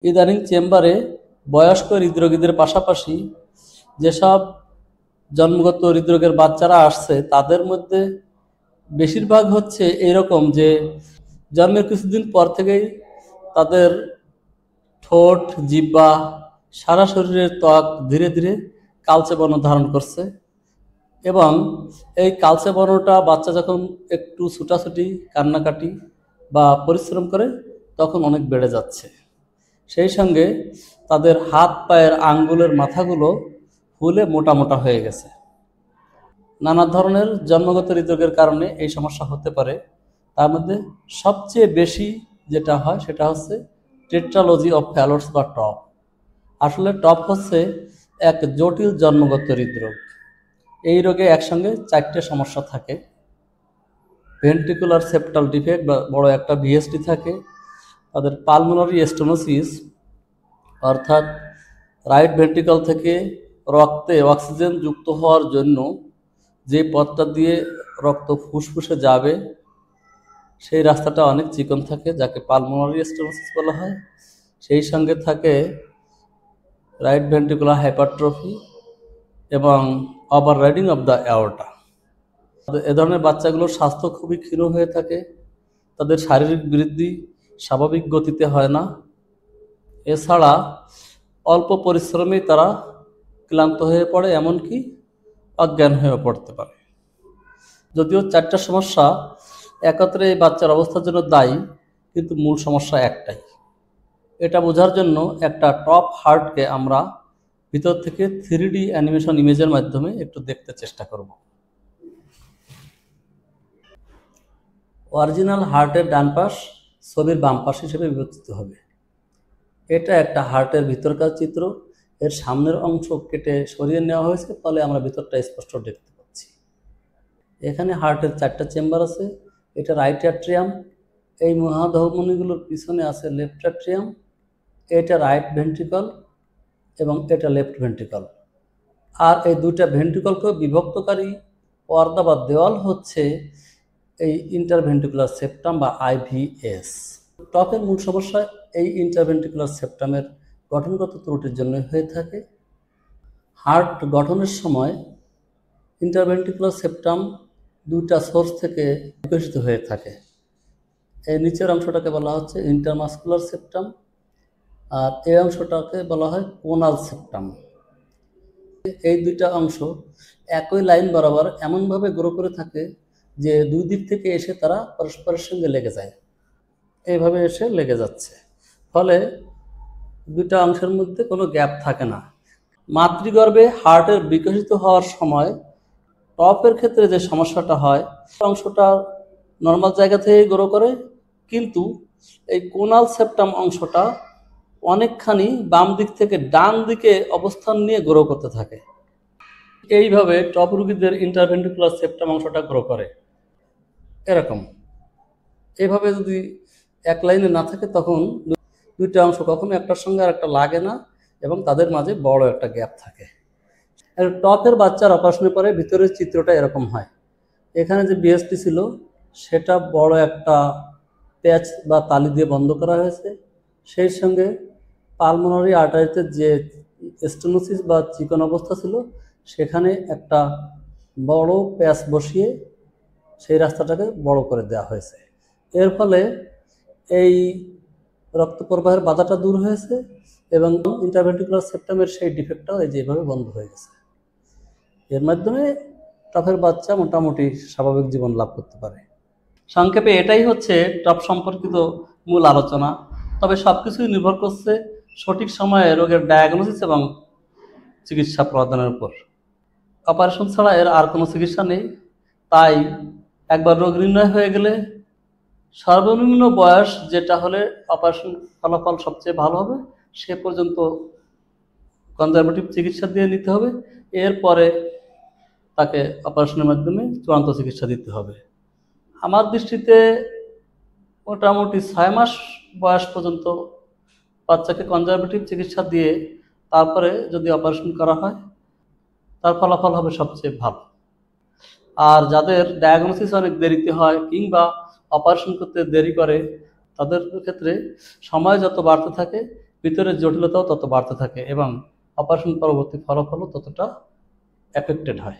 ইদানিং চেম্বারে বয়স্ক হৃদরোগীদের পাশাপাশি যেসব জন্মগত হৃদরোগের বাচ্চারা আসছে তাদের মধ্যে বেশিরভাগ হচ্ছে এরকম যে জন্মের কিছুদিন পর থেকেই তাদের ঠোঁট, জিহ্বা, সারা শরীরের ত্বক ধীরে ধীরে কালচে বর্ণ ধারণ করছে এবং এই কালচে বর্ণটা বাচ্চা যখন একটু ছুটাছুটি, কান্নাকাটি বা পরিশ্রম করে তখন অনেক বেড়ে যাচ্ছে। সেই সঙ্গে তাদের হাত পায়ের আঙ্গুলের মাথাগুলো ফুলে মোটা মোটা হয়ে গেছে। নানা ধরনের জন্মগত হৃদরোগের কারণে এই সমস্যা হতে পারে। তার মধ্যে সবচেয়ে বেশি যেটা হয় সেটা হচ্ছে টেট্রালজি অফ ফ্যালোস বা টপ। আসলে টপ হচ্ছে এক জটিল জন্মগত হৃদরোগ। এই রোগে একসঙ্গে 4টে সমস্যা থাকে। ভেন্ট্রিকুলার সেপ্টাল ডিফেক্ট বা বড় একটা ভিএসটি থাকে, তাদের পালমোনারি স্টেনোসিস অর্থাৎ রাইট ভেন্ট্রিকল থেকে রক্তে অক্সিজেন যুক্ত হওয়ার জন্য যে পথটা দিয়ে রক্ত ফুসফুসে যাবে সেই রাস্তাটা অনেক চিকন থাকে, যাকে পালমোনারি স্টেনোসিস বলা হয়। সেই সঙ্গে থাকে রাইট ভেন্ট্রিকুলার হাইপারট্রফি এবং ওভাররাইডিং অফ দ্য অ্যাওর্টা। এ ধরনের বাচ্চাগুলোর স্বাস্থ্য খুবই ক্ষীণ হয়ে থাকে, তাদের শারীরিক বৃদ্ধি স্বাভাবিক গতিতে হয় না। এছাড়া অল্প পরিশ্রমেই তারা ক্লান্ত হয়ে পড়ে, এমনকি অজ্ঞান হয়ে পড়তে পারে। যদিও 4টা সমস্যা একত্রে এই বাচ্চার অবস্থার জন্য দায়ী, কিন্তু মূল সমস্যা একটাই। এটা বোঝার জন্য একটা টপ হার্টকে আমরা ভিতর থেকে 3D অ্যানিমেশন ইমেজের মাধ্যমে একটু দেখতে চেষ্টা করব। অরিজিনাল হার্টের ডান পাশ ছবির বাম পাশ হিসেবে বিবেচিত হবে। এটা একটা হার্টের ভিতরকার চিত্র। এর সামনের অংশ কেটে সরিয়ে নেওয়া হয়েছে, ফলে আমরা ভিতরটা স্পষ্ট দেখতে পাচ্ছি। এখানে হার্টের 4টা চেম্বার আছে। এটা রাইট অ্যাট্রিয়াম, এই মহাধমনীগুলোর পিছনে আছে লেফট অ্যাট্রিয়াম, এটা রাইট ভেন্ট্রিকল এবং এটা লেফট ভেন্ট্রিকল। আর এই দুইটা ভেন্ট্রিকলকে বিভক্তকারী পর্দা বা দেওয়াল হচ্ছে এই ইন্টারভেন্ট্রিকুলার সেপ্টাম বা আইভিএস। টপের মূল সমস্যা এই ইন্টারভেন্ট্রিকুলার সেপ্টামের গঠনগত ত্রুটির জন্য হয়ে থাকে। হার্ট গঠনের সময় ইন্টারভেন্ট্রিকুলার সেপ্টাম দুইটা সোর্স থেকে বিকশিত হয়ে থাকে। এই নিচের অংশটাকে বলা হচ্ছে ইন্টারমাসকুলার সেপ্টাম, আর এই অংশটাকে বলা হয় কোনাল সেপ্টাম। এই দুইটা অংশ একই লাইন বরাবর এমনভাবে গ্রো করে থাকে যে দুই দিক থেকে এসে তারা পরস্পরের সঙ্গে লেগে যায়। এইভাবে এসে লেগে যাচ্ছে, ফলে দুইটা অংশের মধ্যে কোনো গ্যাপ থাকে না। মাতৃগর্ভে হার্টের বিকশিত হওয়ার সময় টপের ক্ষেত্রে যে সমস্যাটা হয়, অংশটা নর্মাল জায়গা থেকে গ্রো করে, কিন্তু এই কোনাল সেপ্টাম অংশটা অনেকখানি বাম দিক থেকে ডান দিকে অবস্থান নিয়ে গ্রো করতে থাকে। এইভাবে টপ রোগীদের ইন্টারভেন্ট্রিকুলার সেপ্টাম অংশটা গ্রো করে এরকম। এইভাবে যদি এক লাইনে না থাকে তখন দুইটা অংশ কখনো একটার সঙ্গে আর একটা লাগে না এবং তাদের মাঝে বড় একটা গ্যাপ থাকে। টপের বাচ্চার অপারেশনের পরে ভিতরের চিত্রটা এরকম হয়। এখানে যে বিএসটি ছিল সেটা বড় একটা প্যাচ বা তালি দিয়ে বন্ধ করা হয়েছে। সেই সঙ্গে পালমোনারি আর্টারিতে যে স্টেনোসিস বা চিকন অবস্থা ছিল সেখানে একটা বড় প্যাচ বসিয়ে সেই রাস্তাটাকে বড় করে দেওয়া হয়েছে। এর ফলে এই রক্ত প্রবাহের বাধাটা দূর হয়েছে এবং ইন্টারভেন্ট্রিকুলার সেপ্টামের সেই ডিফেক্টটাও এই যেভাবে বন্ধ হয়ে গেছে। এর মাধ্যমে টপের বাচ্চা মোটামুটি স্বাভাবিক জীবন লাভ করতে পারে। সংক্ষেপে এটাই হচ্ছে টপ সম্পর্কিত মূল আলোচনা। তবে সব কিছুই নির্ভর করছে সঠিক সময়ে রোগের ডায়াগনোসিস এবং চিকিৎসা প্রদানের উপর। অপারেশন ছাড়া এর আর কোনো চিকিৎসা নেই। তাই একবার রোগ নির্ণয় হয়ে গেলে সর্বনিম্ন বয়স যেটা হলে অপারেশন ফলাফল সবচেয়ে ভালো হবে সে পর্যন্ত কনজারভেটিভ চিকিৎসা দিয়ে নিতে হবে। এরপরে তাকে অপারেশনের মাধ্যমে চূড়ান্ত চিকিৎসা দিতে হবে। আমার দৃষ্টিতে মোটামুটি 6 মাস বয়স পর্যন্ত বাচ্চাকে কনজারভেটিভ চিকিৎসা দিয়ে তারপরে যদি অপারেশন করা হয় তার ফলাফল হবে সবচেয়ে ভালো। আর যাদের ডায়াগনোসিস অনেক দেরিতে হয় কিংবা অপারেশন করতে দেরি করে তাদের ক্ষেত্রে সময় যত বাড়তে থাকে ভিতরের জটিলতাও তত বাড়তে থাকে এবং অপারেশন পরবর্তী ফলাফলও ততটা এফেক্টেড হয়।